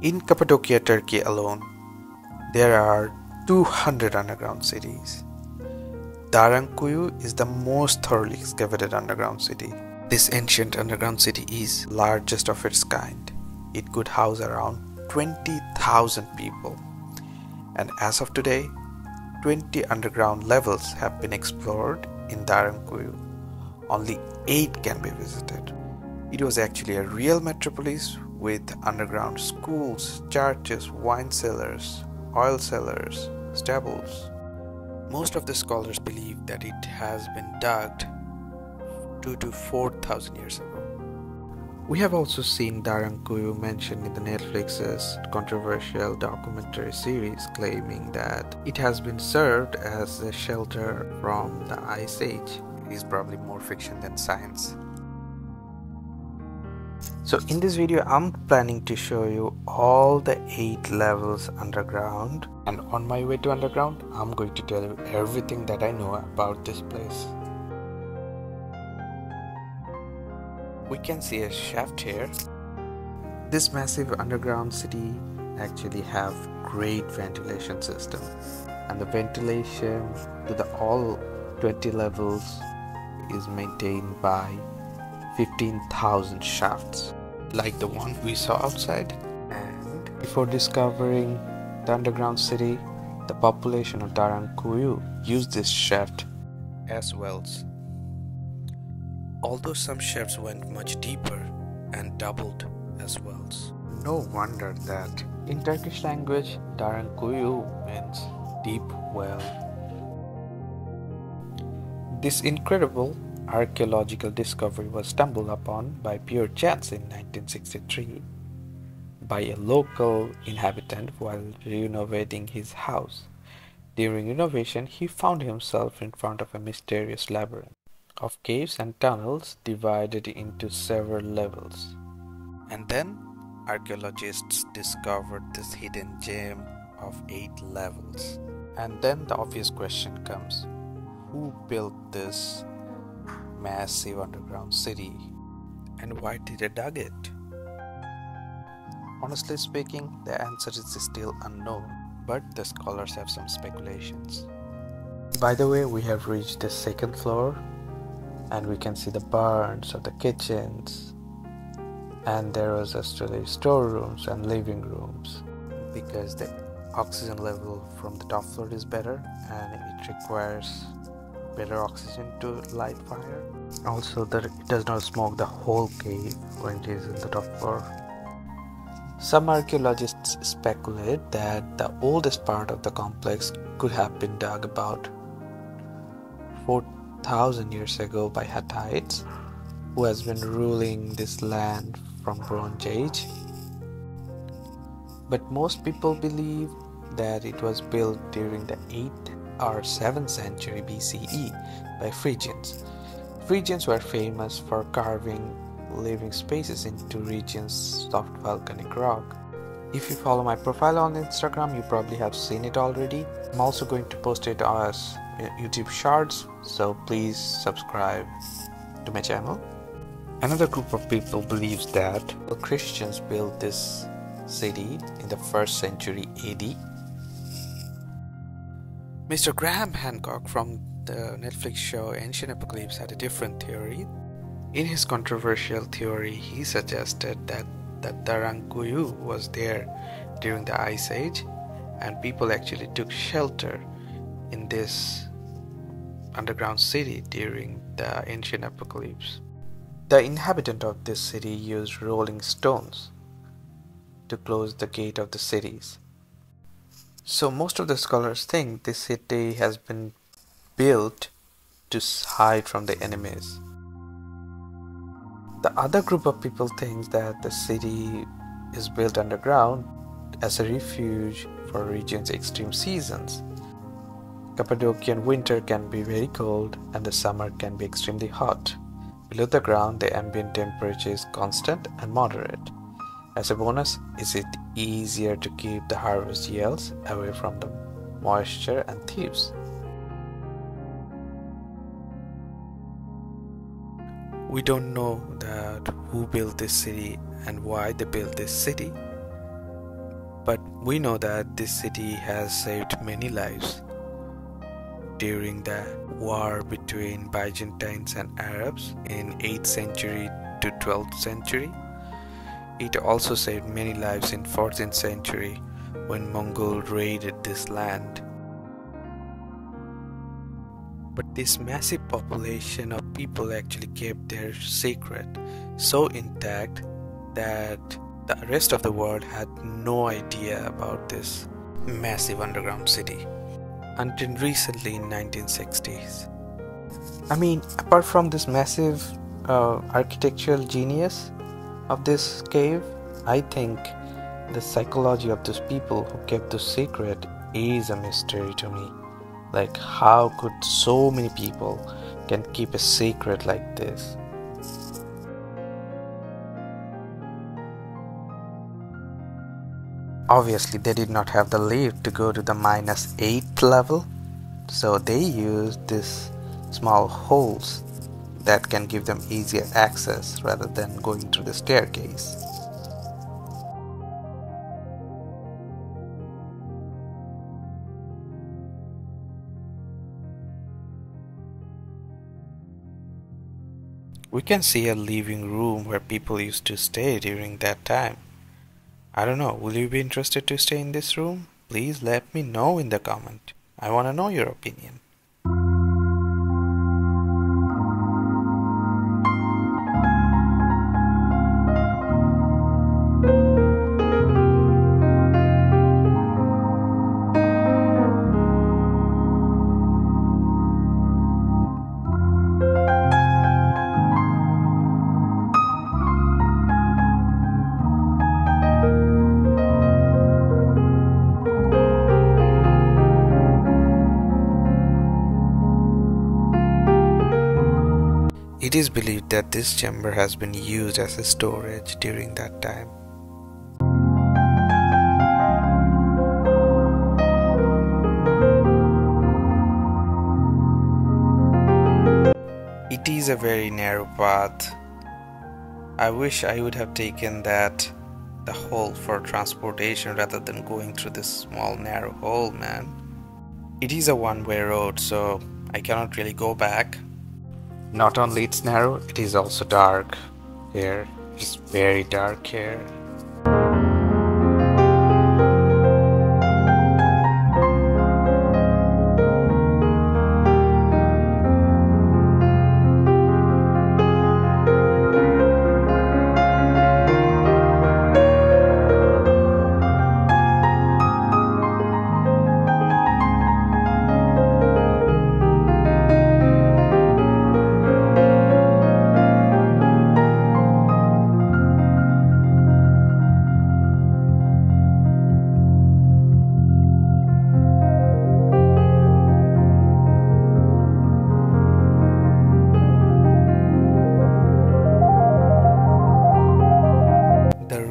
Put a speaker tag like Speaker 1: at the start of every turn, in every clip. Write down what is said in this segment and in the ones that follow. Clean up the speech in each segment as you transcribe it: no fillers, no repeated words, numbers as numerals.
Speaker 1: In Cappadocia, Turkey alone, there are 200 underground cities. Darankuyu is the most thoroughly excavated underground city. This ancient underground city is largest of its kind. It could house around 20,000 people. And as of today, 20 underground levels have been explored in Darankuyu. Only 8 can be visited. It was actually a real metropolis with underground schools, churches, wine cellars, oil cellars, stables. Most of the scholars believe that it has been dug 2 to 4,000 years ago. We have also seen Darankuyu mentioned in the Netflix's controversial documentary series claiming that it has been served as a shelter from the Ice Age. It is probably more fiction than science. So in this video, I'm planning to show you all the 8 levels underground, and on my way to underground, I'm going to tell you everything that I know about this place. We can see a shaft here. This massive underground city actually have great ventilation system, and the ventilation to the all 20 levels is maintained by 15,000 shafts like the one we saw outside. And before discovering the underground city, the population of Darankuyu used this shaft as wells. Although some shafts went much deeper and doubled as wells. No wonder that in Turkish language, Darankuyu means deep well. This incredible archaeological discovery was stumbled upon by pure chance in 1963 by a local inhabitant while renovating his house. During renovation, he found himself in front of a mysterious labyrinth of caves and tunnels divided into several levels. And then archaeologists discovered this hidden gem of 8 levels. And then the obvious question comes, who built this massive underground city and why did they dug it? Honestly speaking, the answer is still unknown, but the scholars have some speculations. By the way, we have reached the 2nd floor and we can see the barns of the kitchens, and there was actually storerooms and living rooms because the oxygen level from the top floor is better and it requires better oxygen to light fire. Also, that it does not smoke the whole cave when it is in the top floor. Some archaeologists speculate that the oldest part of the complex could have been dug about 4,000 years ago by Hittites, who has been ruling this land from Bronze Age. But most people believe that it was built during the 8th or 7th century BCE by Phrygians. Phrygians were famous for carving living spaces into regions of volcanic rock. If you follow my profile on Instagram, you probably have seen it already. I'm also going to post it as YouTube shorts, so please subscribe to my channel. Another group of people believes that the Christians built this city in the 1st century AD. Mr. Graham Hancock from the Netflix show Ancient Apocalypse had a different theory. In his controversial theory, he suggested that Darankuyu was there during the Ice Age and people actually took shelter in this underground city during the Ancient Apocalypse. The inhabitant of this city used rolling stones to close the gate of the cities. So most of the scholars think this city has been built to hide from the enemies. The other group of people thinks that the city is built underground as a refuge for region's extreme seasons. Cappadocian winter can be very cold and the summer can be extremely hot. Below the ground, the ambient temperature is constant and moderate. As a bonus, is it easier to keep the harvest yields away from the moisture and thieves. We don't know that who built this city and why they built this city, But we know that this city has saved many lives during the war between Byzantines and Arabs in 8th century to 12th century. It also saved many lives in 14th century when Mongol raided this land. But this massive population of people actually kept their secret so intact that the rest of the world had no idea about this massive underground city until recently in 1960s. I mean, apart from this massive architectural genius of this cave, I think the psychology of those people who kept the secret is a mystery to me. Like, how could so many people can keep a secret like this? Obviously, they did not have the lift to go to the -8th level, so they used these small holes that can give them easier access rather than going through the staircase. We can see a living room where people used to stay during that time. I don't know, will you be interested to stay in this room? Please let me know in the comment. I want to know your opinion. It is believed that this chamber has been used as a storage during that time. It is a very narrow path. I wish I would have taken the hole for transportation rather than going through this small narrow hole, man. It is a one-way road, so I cannot really go back. Not only it's narrow, it is also dark here. It's very dark here.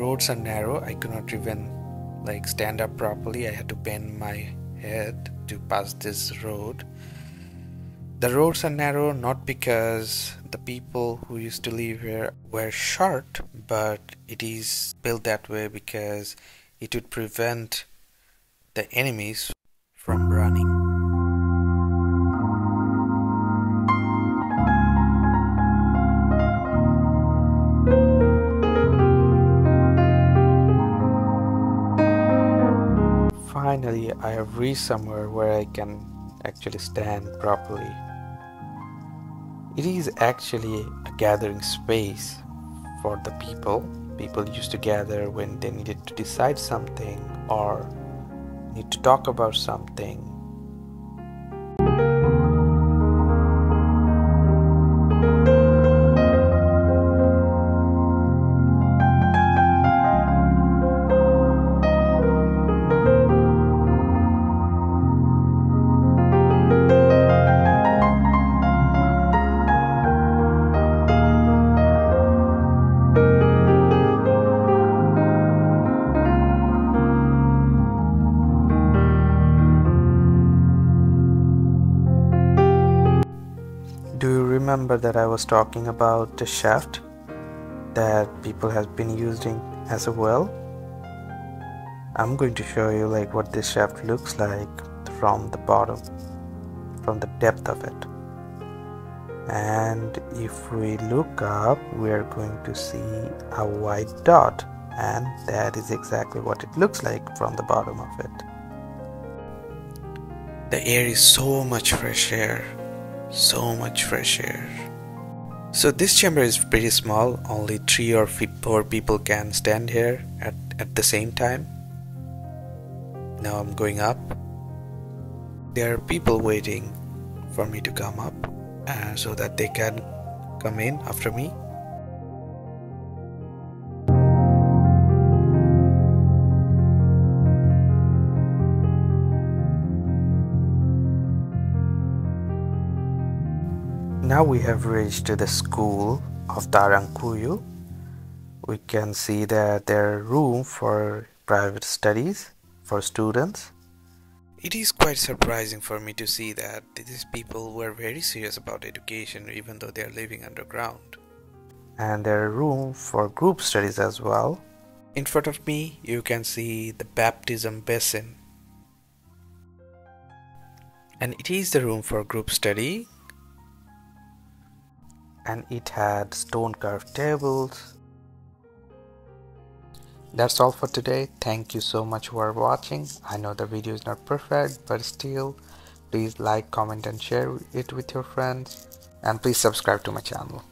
Speaker 1: Roads are narrow. I could not even stand up properly. I had to bend my head to pass this road. The roads are narrow not because the people who used to live here were short, but it is built that way because it would prevent the enemies from running. Finally, I have reached somewhere where I can actually stand properly. It is actually a gathering space for the people. People used to gather when they needed to decide something or need to talk about something. Do you remember that I was talking about the shaft that people have been using as a well? I'm going to show you like what this shaft looks like from the bottom, from the depth of it. And if we look up, we are going to see a white dot, and that is exactly what it looks like from the bottom of it. The air is so much fresh air, so much fresh air. So this chamber is pretty small, only 3 or 4 people can stand here at the same time. Now I'm going up. There are people waiting for me to come up so that they can come in after me. Now we have reached to the school of Darankuyu. We can see that there are room for private studies for students. It is quite surprising for me to see that these people were very serious about education even though they are living underground. And there are room for group studies as well. In front of me you can see the baptism basin. And it is the room for group study. And it had stone carved tables. That's all for today. Thank you so much for watching. I know the video is not perfect, but still, please like, comment and share it with your friends. And please subscribe to my channel.